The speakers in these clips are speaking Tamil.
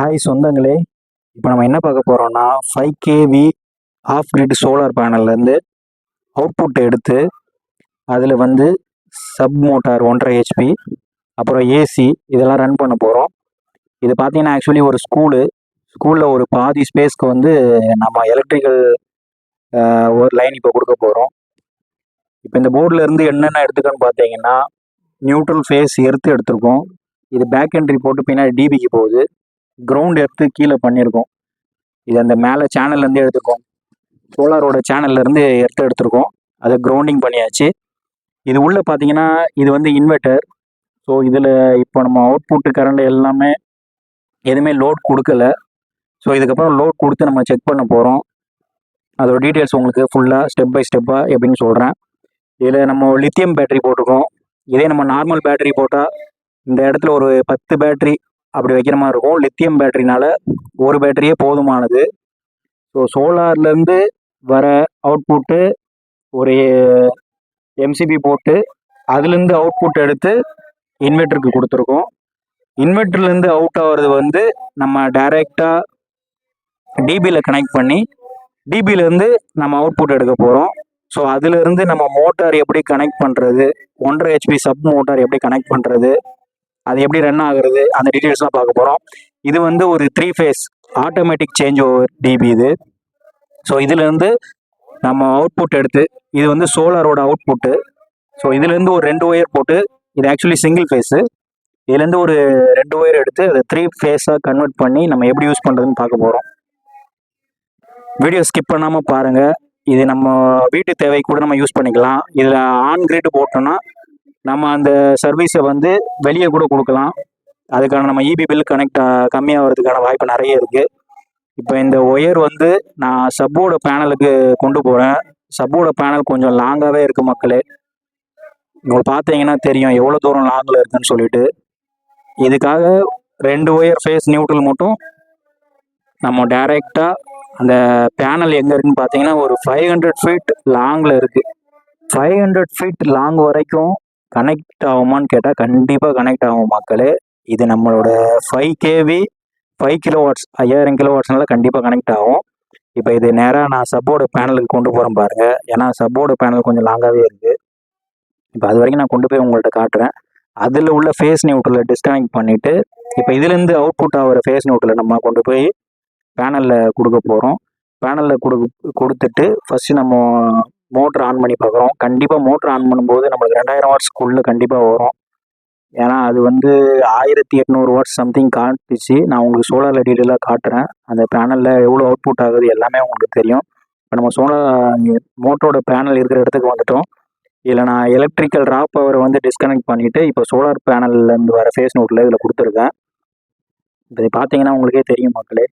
ஹாய் சொந்தங்களே, இப்போ நம்ம என்ன பார்க்க போகிறோம்னா 5 kV ஆஃப் கிரிட் சோலார் பேனல்லேருந்து அவுட்புட் எடுத்து அதில் வந்து சப் மோட்டார் 1.5 ஹெச்பி அப்புறம் ஏசி இதெல்லாம் ரன் பண்ண போகிறோம். இது பார்த்தீங்கன்னா ஆக்சுவலி ஒரு ஸ்கூலில் ஒரு பாதி ஸ்பேஸ்க்கு வந்து நம்ம எலக்ட்ரிக்கல் ஒரு லைன் இப்போ கொடுக்க போகிறோம். இப்போ இந்த போர்டில் இருந்து என்னென்ன எடுத்துக்கன்னு பார்த்தீங்கன்னா நியூட்ரல் ஃபேஸ் எடுத்திருக்கோம். இது பேக் என்ட்ரி போட்டு பின்னாடி டிபிக்கு போகுது. கிரவுண்ட் எடுத்து கீழே பண்ணியிருக்கோம். இது அந்த மேலே சேனல்லேருந்து எடுத்துருக்கோம். சோலாரோட சேனல்லேருந்து எடுத்திருக்கோம். அதை கிரவுண்டிங் பண்ணியாச்சு. இது உள்ளே பார்த்தீங்கன்னா இது வந்து இன்வெர்ட்டர். ஸோ இதில் இப்போ நம்ம அவுட்புட்டு கரண்ட் எல்லாமே எதுவுமே லோட் கொடுக்கல. ஸோ இதுக்கப்புறம் லோட் கொடுத்து நம்ம செக் பண்ண போகிறோம். அதோட டீட்டெயில்ஸ் உங்களுக்கு ஃபுல்லாக ஸ்டெப் பை ஸ்டெப்பாக எப்படின்னு சொல்கிறேன். இதில் நம்ம லித்தியம் பேட்டரி போட்டிருக்கோம். இதே நம்ம நார்மல் பேட்டரி போட்டால் இந்த இடத்துல ஒரு 10 பேட்டரி அப்படி வைக்கிற மாதிரி இருக்கும். லித்தியம் பேட்டரினால ஒரு பேட்டரியே போதுமானது. ஸோ சோலார்லேருந்து வர அவுட்புட்டு ஒரு எம்சிபி போட்டு அதுலேருந்து அவுட்புட் எடுத்து இன்வெர்ட்டருக்கு கொடுத்துருக்கோம். இன்வெர்ட்டர்லேருந்து அவுட் ஆகிறது வந்து நம்ம டைரெக்டாக டிபியில் கனெக்ட் பண்ணி டிபியிலேருந்து நம்ம அவுட்புட் எடுக்க போகிறோம். ஸோ அதிலிருந்து நம்ம மோட்டார் எப்படி கனெக்ட் பண்ணுறது, 1.5 ஹெச்பி சப் மோட்டார் எப்படி கனெக்ட் பண்ணுறது, அது எப்படி ரன் ஆகுறது, அந்த டீட்டெயில்ஸ்லாம் பார்க்க போகிறோம். இது வந்து ஒரு 3 phase automatic change over DP இது. ஸோ இதுலேருந்து நம்ம அவுட்புட் எடுத்து இது வந்து சோலாரோட அவுட்புட்டு. ஸோ இதுலேருந்து ஒரு 2 ஒயர் போட்டு, இது ஆக்சுவலி சிங்கிள் ஃபேஸு, இதுலேருந்து ஒரு 2 ஒயர் எடுத்து அதை 3 ஃபேஸாக கன்வெர்ட் பண்ணி நம்ம எப்படி யூஸ் பண்ணுறதுன்னு பார்க்க போகிறோம். வீடியோ ஸ்கிப் பண்ணாமல் பாருங்கள். இது நம்ம வீட்டு தேவை கூட நம்ம யூஸ் பண்ணிக்கலாம். இதில் ஆன் கிரிட் போட்டோம்னா நம்ம அந்த சர்வீஸை வந்து வெளியே கூட கொடுக்கலாம். அதுக்கான நம்ம இபி பில் கம்மியாகிறதுக்கான வாய்ப்பு நிறைய இருக்குது. இப்போ இந்த ஒயர் வந்து நான் சப்போட பேனலுக்கு கொண்டு போகிறேன். சப்போட பேனல் கொஞ்சம் லாங்காகவே இருக்குது மக்களே. உங்களுக்கு பார்த்தீங்கன்னா தெரியும் எவ்வளோ தூரம் லாங்கில் இருக்குன்னு சொல்லிட்டு. இதுக்காக 2 ஒயர் ஃபேஸ் நியூட்ரல் மட்டும் நம்ம டைரெக்டாக அந்த பேனல் எங்கே இருக்குன்னு பார்த்தீங்கன்னா ஒரு 500 ஃபீட் லாங்கில் இருக்குது. 500 ஃபீட் லாங் வரைக்கும் கனெக்ட் ஆகுமான்னு கேட்டால் கண்டிப்பாக கனெக்ட் ஆகும் மக்களே. இது நம்மளோட 5 kV 5 கிலோவாட்ஸ் 5000 கிலோவாட்ஸ்னால கண்டிப்பாக கனெக்ட் ஆகும். இப்போ இது நேராக நான் சப்போட பேனலுக்கு கொண்டு போகிறேன் பாருங்கள். ஏன்னா சப்போட பேனல் கொஞ்சம் லாங்காகவே இருக்குது. இப்போ அது வரைக்கும் நான் கொண்டு போய் உங்கள்கிட்ட காட்டுறேன். அதில் உள்ள ஃபேஸ் நியூட்ரலை டிஸ்கனெக்ட் பண்ணிவிட்டு இப்போ இதுலேருந்து அவுட்புட் ஆகிற ஃபேஸ் நியூட்ரலை நம்ம கொண்டு போய் பேனலில் கொடுக்க போகிறோம். பேனலில் கொடுத்துட்டு ஃபஸ்ட்டு நம்ம மோட்ரு ஆன் பண்ணி பார்க்குறோம். கண்டிப்பாக மோட்ரு ஆன் பண்ணும்போது நம்மளுக்கு 2000 வாட்ஸ்க்குள்ளே கண்டிப்பாக வரும். ஏன்னா அது வந்து 1800 வாட்ஸ் சம்திங் காட்டுச்சு. நான் உங்களுக்கு சோலாரில் டீட்டெயிலாக காட்டுறேன். அந்த பேனலில் எவ்வளோ அவுட்புட் ஆகுது எல்லாமே உங்களுக்கு தெரியும். இப்போ நம்ம மோட்டரோட பேனல் இருக்கிற இடத்துக்கு வந்துட்டோம். இதில் நான் எலக்ட்ரிக்கல் ரா பவரை வந்து டிஸ்கனெக்ட் பண்ணிவிட்டு இப்போ சோலார் பேனல்லேருந்து வர ஃபேஸ் நோட்டில் இதில் கொடுத்துருக்கேன். இப்போ பார்த்தீங்கன்னா உங்களுக்கே தெரியும் மக்களே.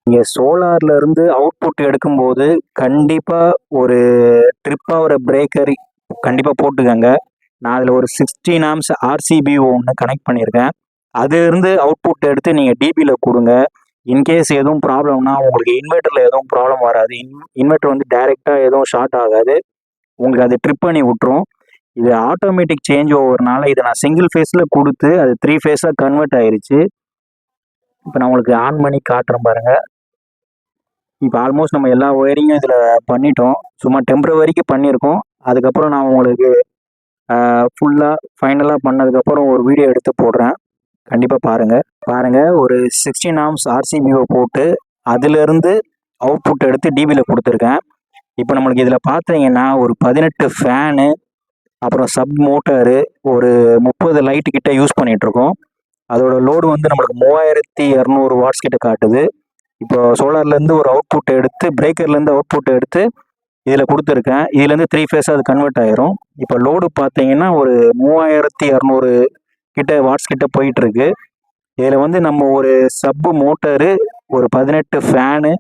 நீங்கள் சோலார்லேருந்து அவுட்புட் எடுக்கும்போது கண்டிப்பாக ஒரு ட்ரிப் ஆகிற பிரேக்கர் கண்டிப்பாக போட்டுக்கோங்க. நான் அதில் ஒரு 16 ஆம்ஸ் ஆர்சிபி ஒன்று கனெக்ட் பண்ணியிருக்கேன். அதுலேருந்து அவுட்புட் எடுத்து நீங்கள் டிபியில் கொடுங்க. இன்கேஸ் எதுவும் ப்ராப்ளம்னா உங்களுக்கு இன்வெர்ட்டரில் எதுவும் ப்ராப்ளம் வராது. இன்வெர்ட்டர் வந்து டைரெக்டாக எதுவும் ஷார்ட் ஆகாது. உங்களுக்கு அது ட்ரிப் பண்ணி விட்டுரும். இது ஆட்டோமேட்டிக் சேஞ்ச் ஓவர்னால இதை நான் சிங்கிள் ஃபேஸில் கொடுத்து அது 3 ஃபேஸாக கன்வெர்ட் ஆயிடுச்சு. இப்போ நான் உங்களுக்கு ஆன் பண்ணி காட்டுறேன் பாருங்கள். இப்போ ஆல்மோஸ்ட் நம்ம எல்லா ஒயரிங்கும் இதில் பண்ணிட்டோம். சும்மா டெம்பரவரிக்கு பண்ணியிருக்கோம். அதுக்கப்புறம் நான் உங்களுக்கு ஃபுல்லாக ஃபைனலாக பண்ணதுக்கப்புறம் ஒரு வீடியோ எடுத்து போடுறேன். கண்டிப்பாக பாருங்கள். ஒரு 16 ஆம்ஸ் ஆர்சிபிஓ போட்டு அதிலிருந்து அவுட்புட் எடுத்து டிபியில் கொடுத்துருக்கேன். இப்போ நம்மளுக்கு இதில் பார்த்தீங்கன்னா ஒரு 18 ஃபேனு அப்புறம் சப் மோட்டாரு ஒரு 30 லைட்டு கிட்ட யூஸ் பண்ணிகிட்ருக்கோம். அதோட லோடு வந்து நம்மளுக்கு 3200 வாட்ஸ் கிட்ட காட்டுது. இப்போ சோலார்லேருந்து ஒரு அவுட்புட் எடுத்து பிரேக்கர்லேருந்து அவுட்புட் எடுத்து இதில் கொடுத்துருக்கேன். இதுலேருந்து 3 ஃபேஸாக அது கன்வெர்ட் ஆயிரும். இப்போ லோடு பார்த்தீங்கன்னா ஒரு 3200 கிட்ட வாட்ஸ் கிட்ட போயிட்டுருக்கு. இதில் வந்து நம்ம ஒரு சப்பு மோட்டரு ஒரு 18 ஃபேனு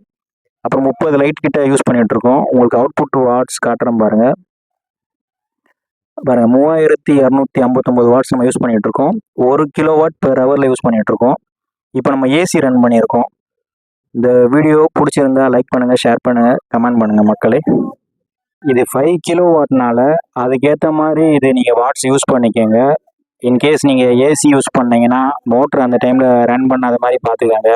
அப்புறம் 30 லைட் கிட்ட யூஸ் பண்ணிகிட்ருக்கோம். உங்களுக்கு அவுட்புட் வாட்ஸ் காட்டுறேன் பாருங்கள். 3259 வாட்ஸ் நம்ம யூஸ் பண்ணிகிட்ருக்கோம். 1 கிலோவாட் பெர் ஹவரில் யூஸ் பண்ணிகிட்ருக்கோம். இப்போ நம்ம ஏசி ரன் பண்ணியிருக்கோம். இந்த வீடியோ பிடிச்சிருந்தா லைக் பண்ணுங்கள், ஷேர் பண்ணுங்கள், கமெண்ட் பண்ணுங்கள் மக்களே. இது 5 கிலோவாட்னால அதுக்கேற்ற மாதிரி இது நீங்கள் வாட்ஸ் யூஸ் பண்ணிக்கோங்க. இன்கேஸ் நீங்கள் ஏசி யூஸ் பண்ணீங்கன்னா மோட்ரு அந்த டைமில் ரன் பண்ணாத மாதிரி பார்த்துக்கங்க.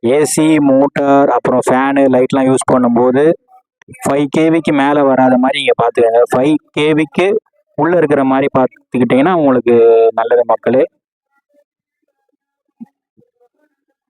ஏசி, மோட்டார், அப்புறம் ஃபேனு, லைட்லாம் யூஸ் பண்ணும்போது 5 கேவிக்கு மேலே வராத மாதிரி இங்கே பார்த்துக்கங்க. 5 கேவிக்கு உள்ளே இருக்கிற மாதிரி பார்த்துக்கிட்டிங்கன்னா உங்களுக்கு நல்லது மக்களே.